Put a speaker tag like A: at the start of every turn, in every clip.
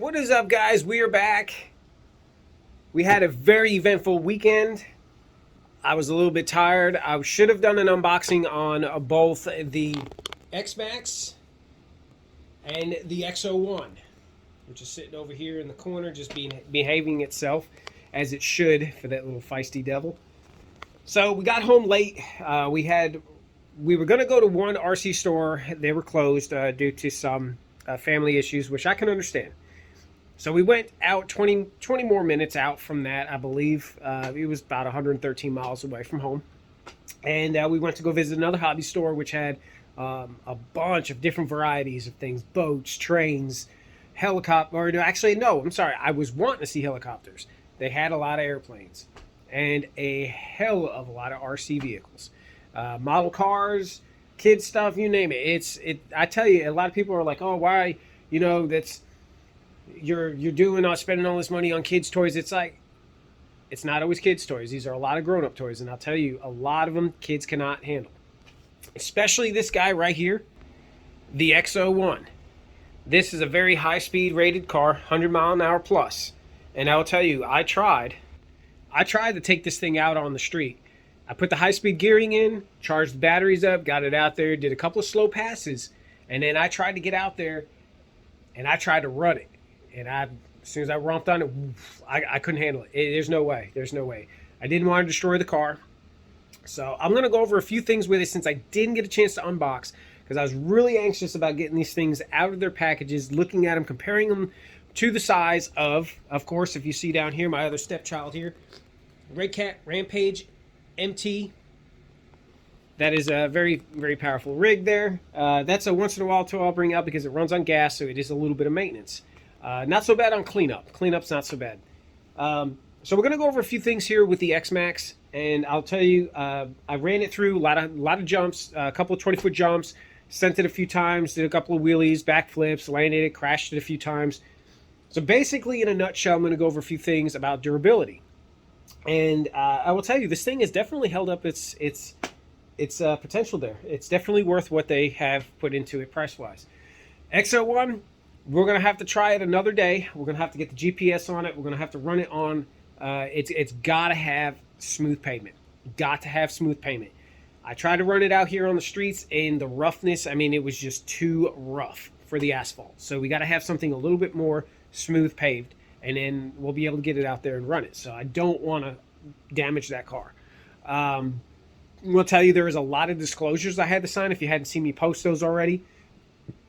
A: What is up, guys? We are back. We had a very eventful weekend. I was a little bit tired. I should have done an unboxing on both the X-MAXX and the X01, which is sitting over here in the corner, just behaving itself as it should for that little feisty devil. So we got home late. We were going to go to one RC store. They were closed due to some family issues, which I can understand. So we went out 20 more minutes out from that, I believe. It was about 113 miles away from home. And we went to go visit another hobby store, which had a bunch of different varieties of things. Boats, trains, helicopters. Actually, no, I'm sorry. I was wanting to see helicopters. They had a lot of airplanes and a hell of a lot of RC vehicles. Model cars, kid stuff, you name it. I tell you, a lot of people are like, oh, why, that's... You're spending all this money on kids' toys. It's like, it's not always kids' toys. These are a lot of grown-up toys, and I'll tell you, a lot of them kids cannot handle. Especially this guy right here, the X01. This is a very high-speed rated car, 100 mile an hour plus. And I will tell you, I tried to take this thing out on the street. I put the high-speed gearing in, charged the batteries up, got it out there, did a couple of slow passes, and then I tried to get out there, and I tried to run it. And as soon as I romped on it, I couldn't handle it. There's no way. There's no way. I didn't want to destroy the car. So I'm going to go over a few things with it since I didn't get a chance to unbox, because I was really anxious about getting these things out of their packages, looking at them, comparing them to the size of course, if you see down here, my other stepchild here, Red Cat Rampage MT. That is a very, very powerful rig there. That's a once in a while tool I'll bring out because it runs on gas, so it is a little bit of maintenance. Not so bad on cleanup. Cleanup's not so bad. So we're going to go over a few things here with the X-MAXX, and I'll tell you, I ran it through a lot of jumps, a couple of 20-foot jumps, sent it a few times, did a couple of wheelies, backflips, landed it, crashed it a few times. So basically, in a nutshell, I'm going to go over a few things about durability. And I will tell you, this thing has definitely held up its potential there. It's definitely worth what they have put into it price-wise. X01, we're going to have to try it another day. We're going to have to get the GPS on it. We're going to have to run it on. It's got to have smooth pavement. Got to have smooth pavement. I tried to run it out here on the streets, and the roughness, I mean, it was just too rough for the asphalt. So we got to have something a little bit more smooth paved, and then we'll be able to get it out there and run it. So I don't want to damage that car. We'll tell you, there is a lot of disclosures I had to sign if you hadn't seen me post those already.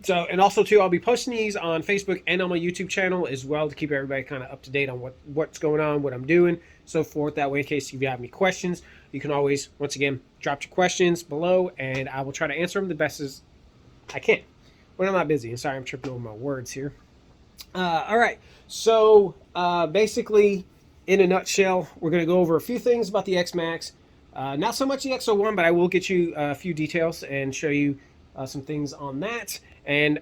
A: So, and also too, I'll be posting these on Facebook and on my YouTube channel as well to keep everybody kind of up to date on what's going on, what I'm doing, so forth. That way, in case you have any questions, you can always, once again, drop your questions below, and I will try to answer them the best as I can when I'm not busy. And sorry, I'm tripping over my words here. All right, so basically, in a nutshell, we're going to go over a few things about the X-MAXX. Not so much the X01, but I will get you a few details and show you some things on that. And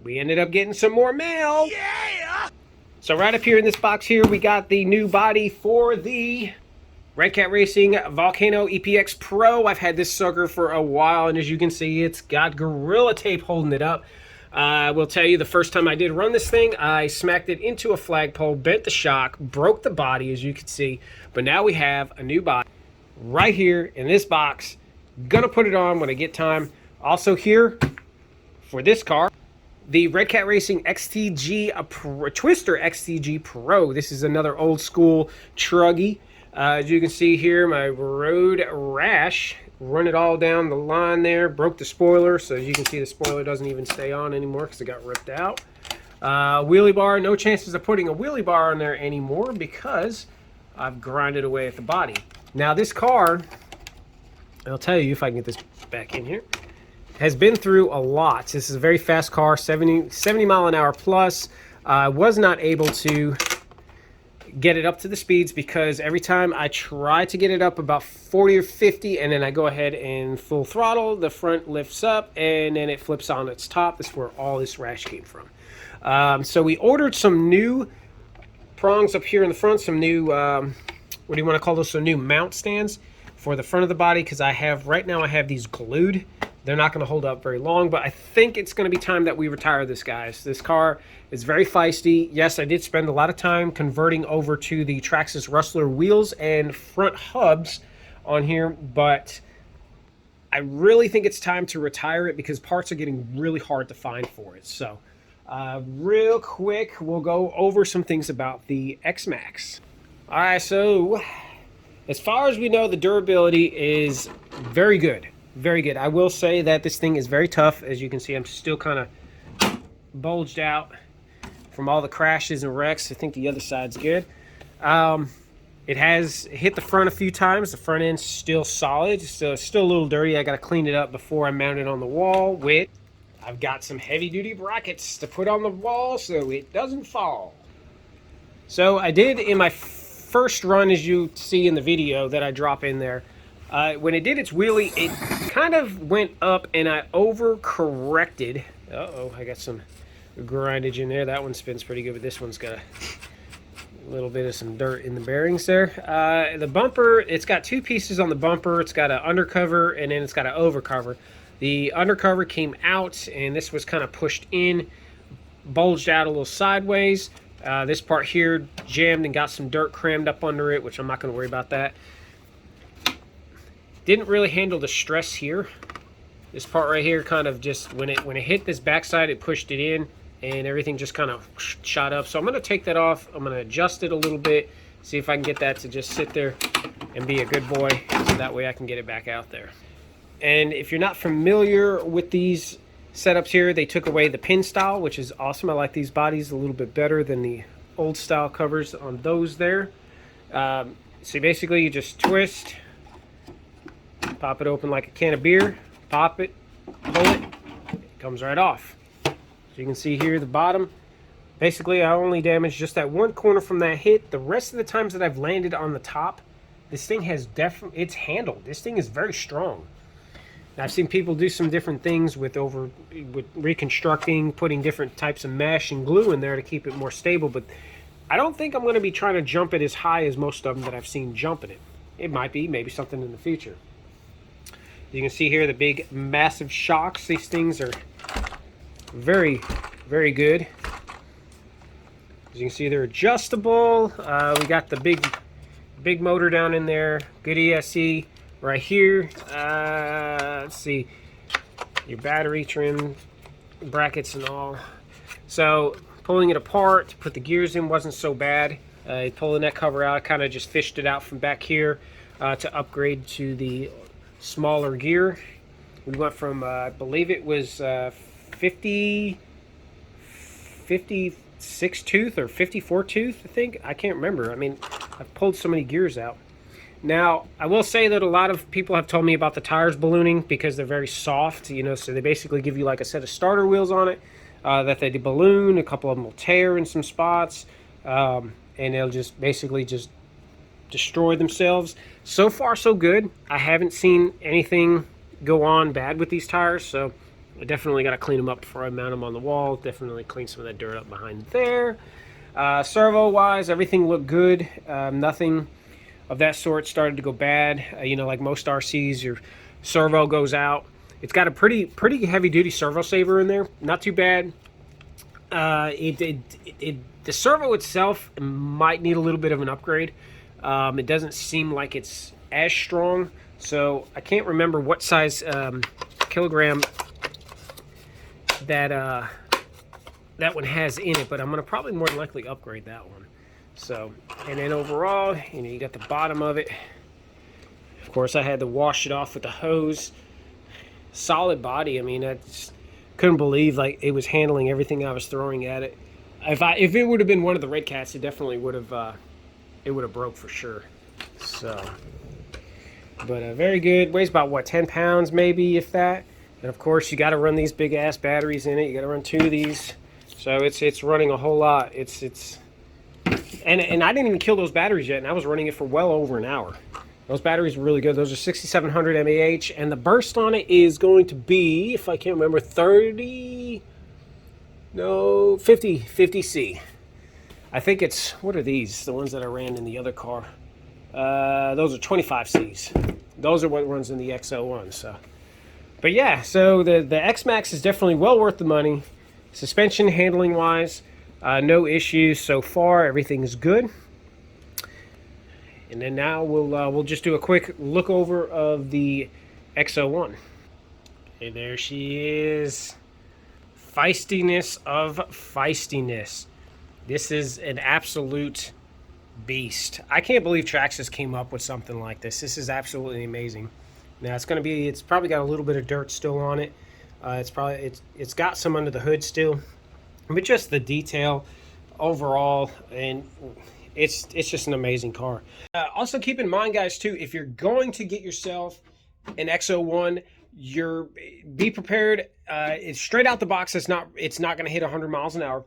A: we ended up getting some more mail. Yeah! So right up here in this box here, we got the new body for the Red Cat Racing Volcano EPX Pro. I've had this sucker for a while, and as you can see, it's got Gorilla Tape holding it up. I will tell you, the first time I did run this thing, I smacked it into a flagpole, bent the shock, broke the body, as you can see. But now we have a new body right here in this box. Gonna put it on when I get time. Also here, for this car, the Red Cat Racing XTG Twister XTG Pro. This is another old school truggy. As you can see here, my road rash, run it all down the line there, broke the spoiler, so as you can see, the spoiler doesn't even stay on anymore because it got ripped out. Wheelie bar, no chances of putting a wheelie bar on there anymore because I've grinded away at the body. Now this car, I'll tell you if I can get this back in here, has been through a lot. This is a very fast car, 70 mile an hour plus. I was not able to get it up to the speeds because every time I try to get it up about 40 or 50 and then I go ahead and full throttle, the front lifts up and then it flips on its top. That's where all this rash came from. So we ordered some new prongs up here in the front, some new, what do you want to call those? Some new mount stands for the front of the body, because right now I have these glued they're not going to hold up very long. But I think it's going to be time that we retire this, guys. This car is very feisty. Yes, I did spend a lot of time converting over to the Traxxas Rustler wheels and front hubs on here, but I really think it's time to retire it because parts are getting really hard to find for it. So real quick, we'll go over some things about the X-MAXX. All right, so as far as we know, the durability is very good. Very good. I will say that this thing is very tough. As you can see, I'm still kind of bulged out from all the crashes and wrecks. I think the other side's good. It has hit the front a few times. The front end's still solid. So it's still a little dirty. I got to clean it up before I mount it on the wall. I've got some heavy-duty brackets to put on the wall so it doesn't fall. So I did in my first run, as you see in the video that I drop in there, when it did its wheelie, it kind of went up and I overcorrected. Uh-oh, I got some grindage in there. That one spins pretty good, but this one's got a little bit of some dirt in the bearings there. The bumper, it's got two pieces on the bumper. It's got an undercover and then it's got an overcover. The undercover came out and this was kind of pushed in, bulged out a little sideways. This part here jammed and got some dirt crammed up under it, which I'm not going to worry about that. Didn't really handle the stress here. This part right here kind of just, when it hit this backside, it pushed it in and everything just kind of shot up. So I'm going to take that off. I'm going to adjust it a little bit, see if I can get that to just sit there and be a good boy. So that way I can get it back out there. And if you're not familiar with these setups here, they took away the pin style, which is awesome. I like these bodies a little bit better than the old style covers on those there. So basically you just twist, pop it open like a can of beer, pop it, pull it, it comes right off. So you can see here the bottom. Basically I only damaged just that one corner from that hit. The rest of the times that I've landed on the top, this thing has it's handled. This thing is very strong. I've seen people do some different things with reconstructing, putting different types of mesh and glue in there to keep it more stable, but I don't think I'm going to be trying to jump it as high as most of them that I've seen jumping it. It might be, maybe something in the future. You can see here the big, massive shocks. These things are very, very good. As you can see, they're adjustable. We got the big motor down in there, good ESC. Right here, let's see, your battery trim, brackets and all. So pulling it apart to put the gears in wasn't so bad. Pulling that cover out, I kind of just fished it out from back here to upgrade to the smaller gear. We went from, I believe it was 56 tooth or 54 tooth, I think. I can't remember. I mean, I've pulled so many gears out. Now, I will say that a lot of people have told me about the tires ballooning because they're very soft, you know, so they basically give you like a set of starter wheels on it that they balloon. A couple of them will tear in some spots, and they'll just basically just destroy themselves. So far, so good. I haven't seen anything go on bad with these tires, so I definitely got to clean them up before I mount them on the wall. Definitely clean some of that dirt up behind there. Servo-wise, everything looked good. Nothing of that sort started to go bad. You know, like most RCs, your servo goes out. It's got a pretty heavy duty servo saver in there. Not too bad. The servo itself might need a little bit of an upgrade. It doesn't seem like it's as strong. So I can't remember what size kilogram that one has in it, but I'm gonna probably more than likely upgrade that one. So, and then overall, you know, you got the bottom of it. Of course, I had to wash it off with the hose. Solid body. I mean, I just couldn't believe like it was handling everything I was throwing at it. If it would have been one of the Red Cats, it definitely would have broke for sure. So, but very good. Weighs about what, 10 pounds maybe, if that. And of course, you got to run these big ass batteries in it. You got to run 2 of these. So it's running a whole lot. And I didn't even kill those batteries yet, and I was running it for well over an hour. Those batteries were really good. Those are 6700 mAh, and the burst on it is going to be, if I can't remember, 50C. I think it's, what are these? The ones that I ran in the other car. Those are 25Cs. Those are what runs in the X01. So But yeah, so the X-MAXX is definitely well worth the money. Suspension handling wise, no issues so far. Everything's good. And then now we'll just do a quick look over of the X01. Hey, there she is. Feistiness of feistiness. This is an absolute beast. I can't believe Traxxas came up with something like this. This is absolutely amazing. Now it's probably got a little bit of dirt still on it. It's got some under the hood still, but just the detail overall, and it's just an amazing car. Also keep in mind, guys, too, if you're going to get yourself an X01, be prepared. It's straight out the box. It's not going to hit 100 miles an hour.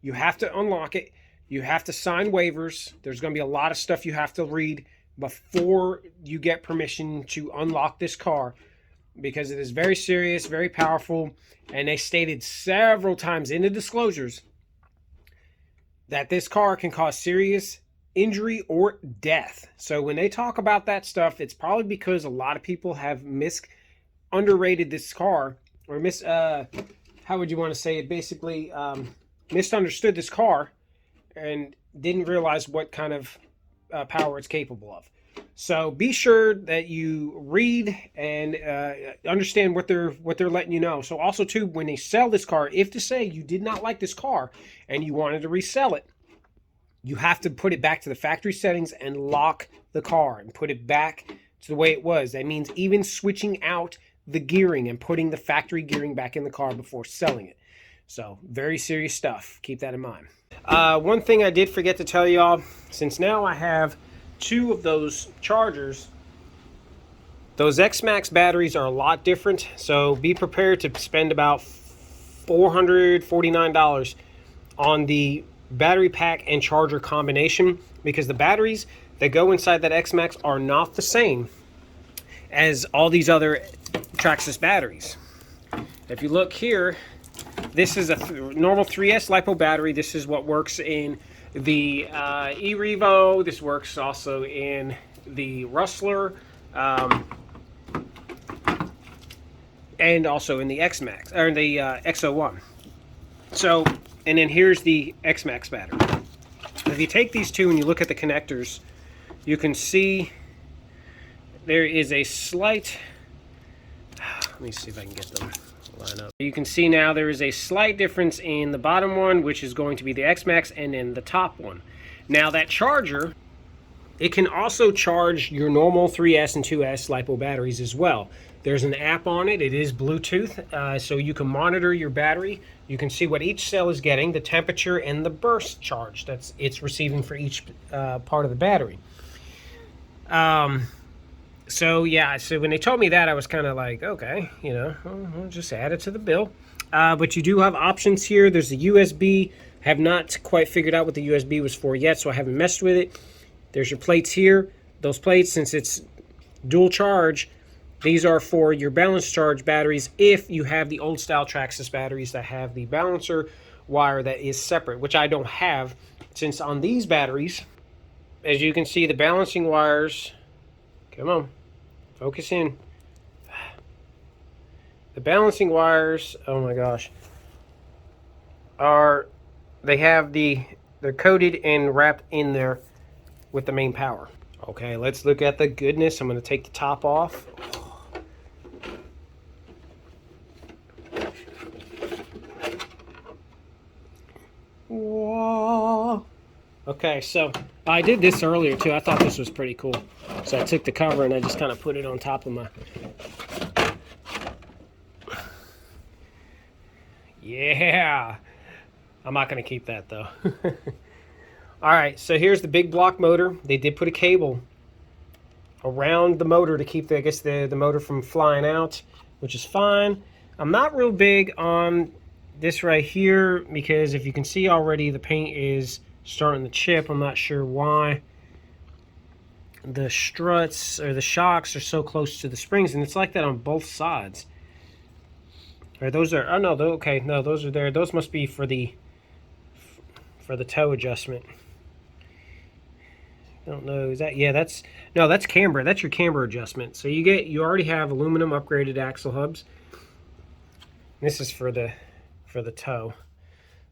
A: You have to unlock it. You have to sign waivers. There's going to be a lot of stuff you have to read before you get permission to unlock this car, because it is very serious, very powerful, and they stated several times in the disclosures that this car can cause serious injury or death. So when they talk about that stuff, it's probably because a lot of people have underrated this car, or how would you want to say it? Basically, misunderstood this car and didn't realize what kind of power it's capable of. So be sure that you read and understand what they're letting you know. So also too, when they sell this car, if to say you did not like this car and you wanted to resell it, you have to put it back to the factory settings and lock the car and put it back to the way it was. That means even switching out the gearing and putting the factory gearing back in the car before selling it. So very serious stuff. Keep that in mind. One thing I did forget to tell y'all, since now I have 2 of those chargers, those X-MAXX batteries are a lot different. So be prepared to spend about $449 on the battery pack and charger combination, because the batteries that go inside that X-MAXX are not the same as all these other Traxxas batteries. If you look here, this is a normal 3S LiPo battery. This is what works in the e-Revo. This works also in the Rustler, and also in the X-MAXX, or the X01. So, and then here's the X-MAXX battery. If you take these two and you look at the connectors, you can see there is a slight, let me see if I can get them line up. You can see now there is a slight difference in the bottom one, which is going to be the X-MAXX, and then the top one. Now that charger, it can also charge your normal 3S and 2S LiPo batteries as well. There's an app on it. It is Bluetooth, so you can monitor your battery. You can see what each cell is getting, the temperature and the burst charge it's receiving for each part of the battery. So yeah, so when they told me that, I was kind of like, okay, I'll just add it to the bill. But you do have options here. There's a USB. Have not quite figured out what the USB was for yet, so I haven't messed with it. There's your plates here. Those plates, since it's dual charge, these are for your balance charge batteries if you have the old style Traxxas batteries that have the balancer wire that is separate, which I don't have, since on these batteries, as you can see, the balancing wires, come on, focus in. The balancing wires, oh my gosh, they're coated and wrapped in there with the main power. Okay, let's look at the goodness. I'm going to take the top off. Whoa. Okay, so I did this earlier too. I thought this was pretty cool. So I took the cover and I just kind of put it on top of my... Yeah. I'm not going to keep that though. All right, so here's the big block motor. They did put a cable around the motor to keep the motor from flying out, which is fine. I'm not real big on this right here because if you can see already, the paint is starting to chip. I'm not sure why. The struts or the shocks are so close to the springs, and it's like that on both sides. Or those are, oh no, okay, no, those are there. Those must be for the toe adjustment. I don't know, is that, yeah, that's camber. That's your camber adjustment. So you already have aluminum upgraded axle hubs. This is for the toe.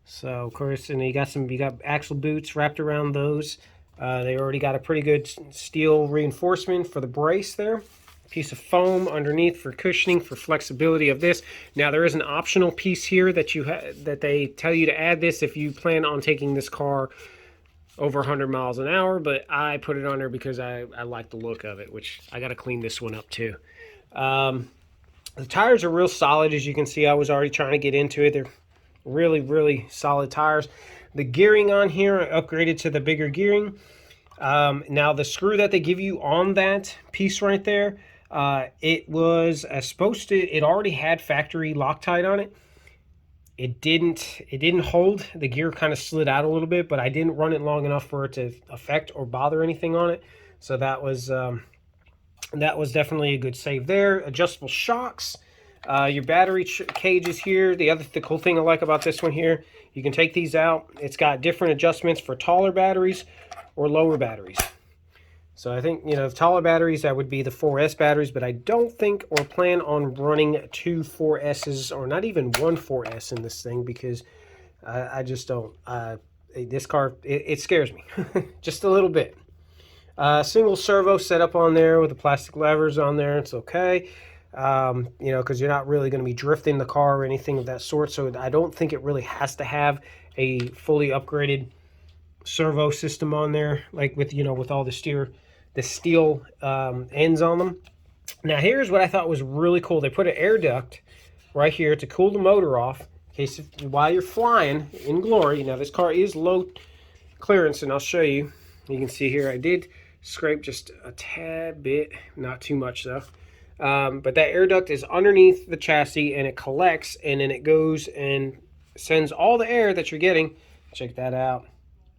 A: So of course, and you got axle boots wrapped around those. They already got a pretty good steel reinforcement for the brace there. Piece of foam underneath for cushioning, for flexibility of this. Now there is an optional piece here that that they tell you to add this if you plan on taking this car over 100 miles an hour, but I put it on there because I like the look of it, which I got to clean this one up too. The tires are real solid, as you can see. I was already trying to get into it. They're really, really solid tires. The gearing on here upgraded to the bigger gearing. Now the screw that they give you on that piece right there, it was it already had factory Loctite on it. It didn't hold. The gear kind of slid out a little bit, but I didn't run it long enough for it to affect or bother anything on it. So that was definitely a good save there. Adjustable shocks. Your battery cages here. The cool thing I like about this one here, you can take these out. It's got different adjustments for taller batteries or lower batteries. So I think, the taller batteries, that would be the 4S batteries, but I don't think or plan on running 2 4Ss or not even 1 4S in this thing, because I just don't. This car, it scares me just a little bit. Single servo setup on there with the plastic levers on there. It's okay. Because you're not really going to be drifting the car or anything of that sort. So I don't think it really has to have a fully upgraded servo system on there, like with all the steel ends on them. Now here's what I thought was really cool. They put an air duct right here to cool the motor off in case while you're flying in glory. Now this car is low clearance, and I'll show you. You can see here I did scrape just a tad bit, not too much though. But that air duct is underneath the chassis, and it collects, and then it goes and sends all the air that you're getting. Check that out.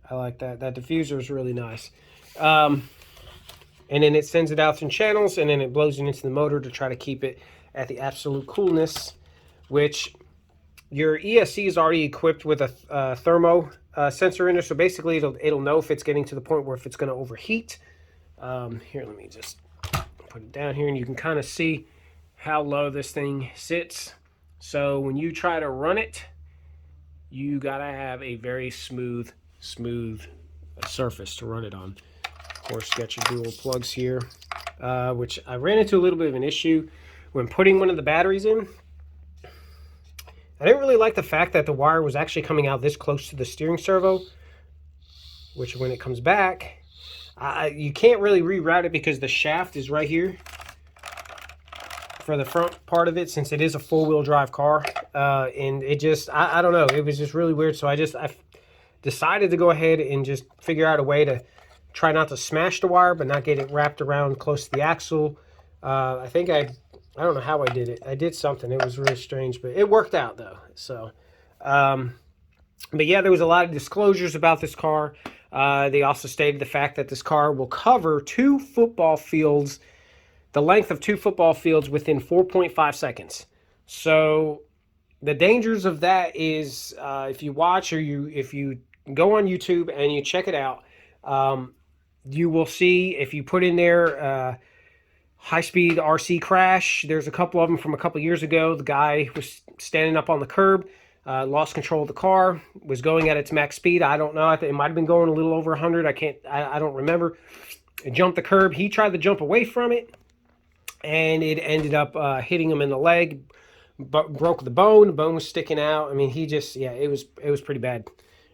A: I like that. That diffuser is really nice. And then it sends it out in channels, and then it blows it into the motor to try to keep it at the absolute coolness, which your ESC is already equipped with a thermo sensor in there. So basically it'll know if it's getting to the point where if it's going to overheat. Here, let me just put it down here, and you can kind of see how low this thing sits. So when you try to run it, you gotta have a very smooth surface to run it on. Of course, you got your dual plugs here, which I ran into a little bit of an issue when putting one of the batteries in. I didn't really like the fact that the wire was actually coming out this close to the steering servo, which when it comes back, you can't really reroute it because the shaft is right here for the front part of it, since it is a four-wheel drive car. And it just, I don't know, it was just really weird. So I decided to go ahead and just figure out a way to try not to smash the wire, but not get it wrapped around close to the axle. I think I don't know how I did it. I did something. It was really strange, but it worked out though. So, but yeah, there was a lot of disclosures about this car. They also stated the fact that this car will cover 2 football fields, the length of 2 football fields within 4.5 seconds. So the dangers of that is if you watch or if you go on YouTube and you check it out, you will see if you put in there high-speed RC crash. There's a couple of them from a couple years ago. The guy was standing up on the curb, lost control of the car, was going at its max speed. I don't know. It might have been going a little over 100. I don't remember. It jumped the curb. He tried to jump away from it, and it ended up hitting him in the leg, broke the bone. The bone was sticking out. I mean, it was pretty bad,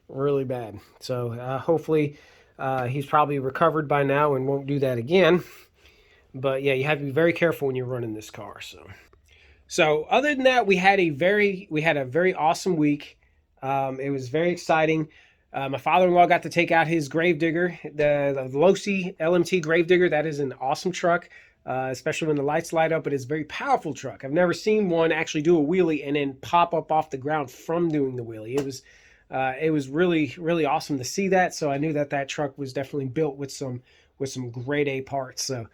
A: really bad. So hopefully he's probably recovered by now and won't do that again. But yeah, you have to be very careful when you're running this car. So other than that, we had a very awesome week. It was very exciting. My father-in-law got to take out his Gravedigger, the Losi LMT Gravedigger. That is an awesome truck, especially when the lights light up. But it's a very powerful truck. I've never seen one actually do a wheelie and then pop up off the ground from doing the wheelie. It was really, really awesome to see that. So I knew that truck was definitely built with some grade A parts. So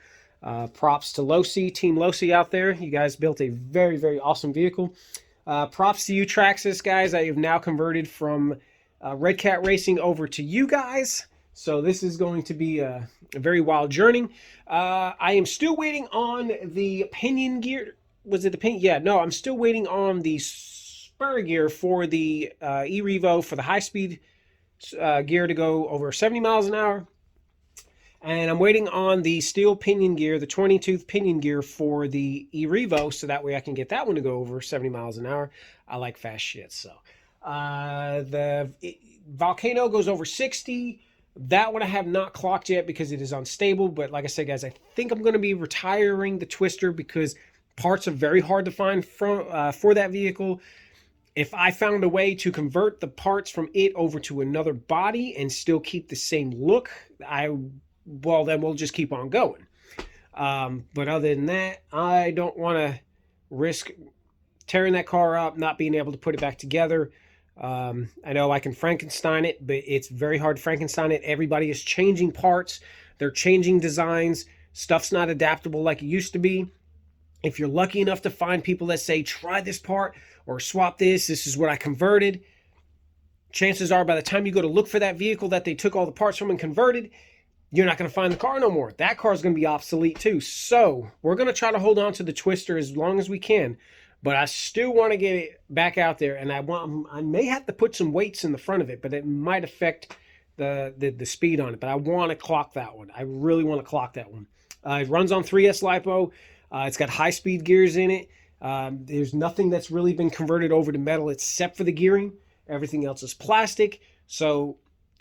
A: props to Losi, Team Losi out there. You guys built a very, very awesome vehicle. Props to you, Traxxas guys. I have now converted from Red Cat Racing over to you guys. So this is going to be a very wild journey. I am still waiting on the pinion gear. Was it the pinion? Yeah, no, I'm still waiting on the spur gear for the e-Revo for the high-speed gear to go over 70 miles an hour. And I'm waiting on the steel pinion gear, the 20-tooth pinion gear for the e-Revo, so that way I can get that one to go over 70 miles an hour. I like fast shit, so. The Volcano goes over 60. That one I have not clocked yet because it is unstable. But like I said, guys, I think I'm going to be retiring the Twister because parts are very hard to find for that vehicle. If I found a way to convert the parts from it over to another body and still keep the same look, well, then we'll just keep on going. But other than that, I don't want to risk tearing that car up, not being able to put it back together. I know I can Frankenstein it, but it's very hard to Frankenstein it. Everybody is changing parts. They're changing designs. Stuff's not adaptable like it used to be. If you're lucky enough to find people that say, try this part or swap this is what I converted, chances are by the time you go to look for that vehicle that they took all the parts from and converted, you're not going to find the car no more. That car is going to be obsolete too. So we're going to try to hold on to the Twister as long as we can. But I still want to get it back out there, and I may have to put some weights in the front of it, but it might affect the speed on it. But I want to clock that one. I really want to clock that one. It runs on 3S LiPo. It's got high-speed gears in it. There's nothing that's really been converted over to metal except for the gearing. Everything else is plastic. So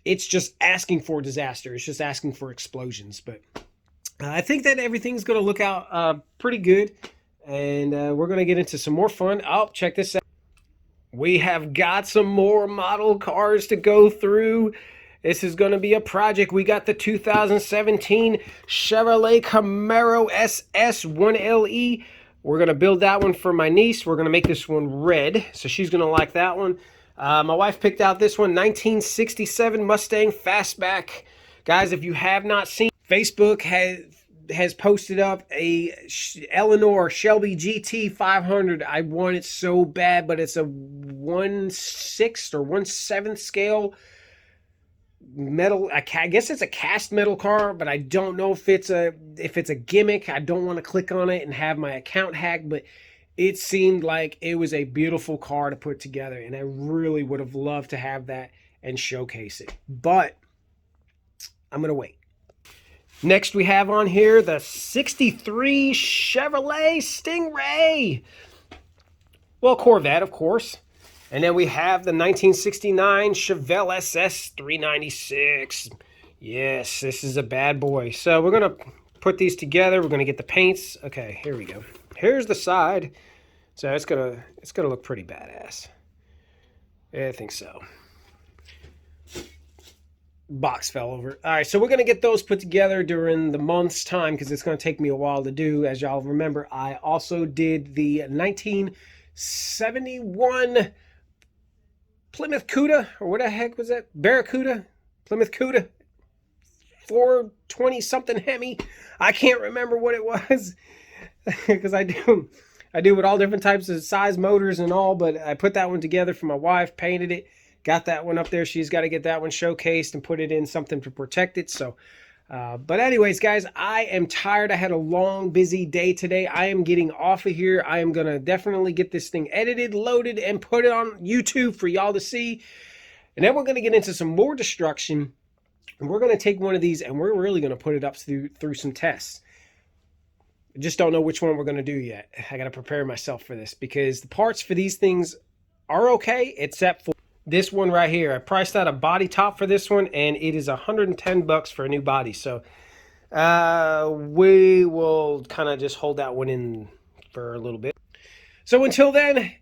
A: it's just asking for disaster. It's just asking for explosions. But I think that everything's going to look out pretty good. And we're going to get into some more fun. Oh, check this out. We have got some more model cars to go through. This is going to be a project. We got the 2017 Chevrolet Camaro SS 1LE. We're going to build that one for my niece. We're going to make this one red, so she's going to like that one. My wife picked out this one, 1967 Mustang Fastback. Guys, if you have not seen, Facebook has posted up a Eleanor Shelby GT 500. I want it so bad, but it's a 1/6 or 1/7 scale metal. I guess it's a cast metal car, but I don't know if it's a gimmick. I don't want to click on it and have my account hacked, but it seemed like it was a beautiful car to put together, and I really would have loved to have that and showcase it. But I'm going to wait. Next we have on here the 63 Chevrolet Stingray. Well, Corvette, of course. And then we have the 1969 Chevelle SS 396. Yes, this is a bad boy. So we're going to put these together. We're going to get the paints. Okay, here we go. Here's the side. So it's going to look pretty badass. I think so. Box fell over. All right, so we're going to get those put together during the month's time because it's going to take me a while to do. As y'all remember, I also did the 1971 Plymouth Cuda, or what the heck was that? Barracuda? Plymouth Cuda? 420-something Hemi. I can't remember what it was because I do with all different types of size motors and all, but I put that one together for my wife, painted it. Got that one up there. She's got to get that one showcased and put it in something to protect it. So, but anyways, guys, I am tired. I had a long, busy day today. I am getting off of here. I am going to definitely get this thing edited, loaded, and put it on YouTube for y'all to see. And then we're going to get into some more destruction. And we're going to take one of these and we're really going to put it up through some tests. I just don't know which one we're going to do yet. I got to prepare myself for this because the parts for these things are okay, except for this one right here. I priced out a body top for this one, and it is $110 for a new body. So we will kind of just hold that one in for a little bit. So until then,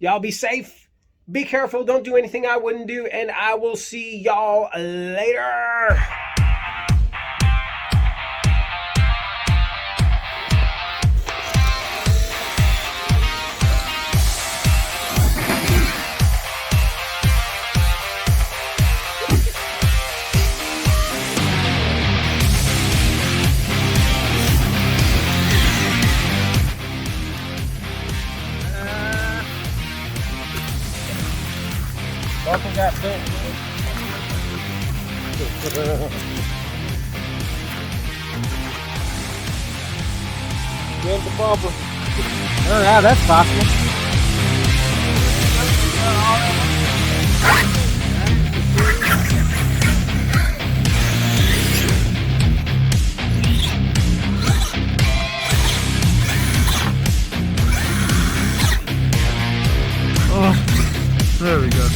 A: y'all be safe, be careful, don't do anything I wouldn't do, and I will see y'all later. Welcome that thing. Get the bumper. Oh yeah, that's possible.
B: There we go.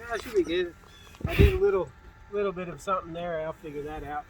A: That should be good. I did a little bit of something there. I'll figure that out.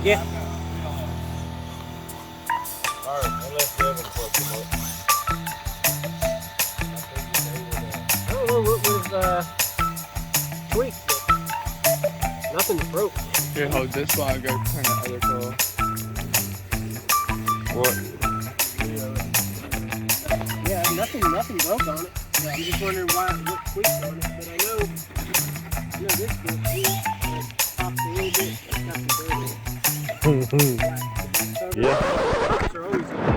A: Yeah.
B: Alright, unless Devin plugs them up.
A: I don't know what was tweaked, but nothing's broke.
B: Here, hold this while I go turn the other coil. What?
A: Yeah, nothing broke on it. Yeah, I'm just wondering what tweaked on it, but I know this feels popped a little bit. It's got the
B: Yeah.
A: Pops are always